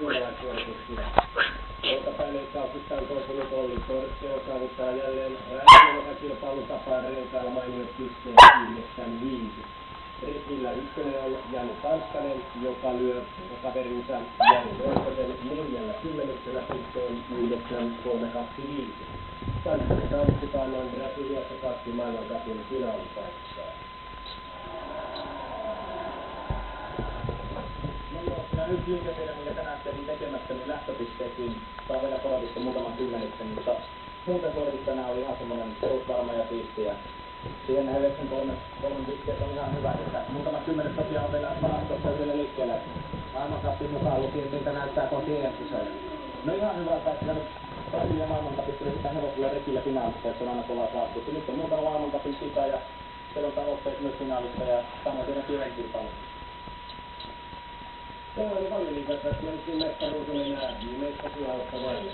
turvallisuussuorituksia. Olkapäileikkauksista on toipunut Olli Torssio saavuttaa jälleen rääkkien tapaan renkailla mainiot pisteet 9-5. Rekillä ykkönen on Jani Tanskanen, joka lyö kaverinsa Jani Norkosen 40 pisteen 9-3-2-5. Tanskanen saavutetaan noin Brasiliassa 2 maailmancupin finaalipaikkaa. Nyt liikenteellä, mikä tänään tehtiin tekemättä, niin lähtöpisteekin saa vielä korodista muutaman kymmenyksen, mutta muuten suoritus tänään oli ihan semmoinen perusvarma ja siisti. Ja siihen 93 pisteet on ihan hyvä, että muutama kymmenet tosiaan on vielä varastossa yhdelle liikkeelle. Maailmancupin mukaan lukien, miltä näyttää tuon TM-kisoja. No ihan hyvä, että nyt Brasilian maailmancupissa yritetään hevosilla rekillä finaalista, että se on aina kova saattu. Nyt on muutama maailmancupin sisä ja siellä on tavoitteet myös finaalista ja samoin siinä kivenkilpailu. Se oli Valliliigassa, että mentiin mestaruus oli nää viimeistä tilausta vaille.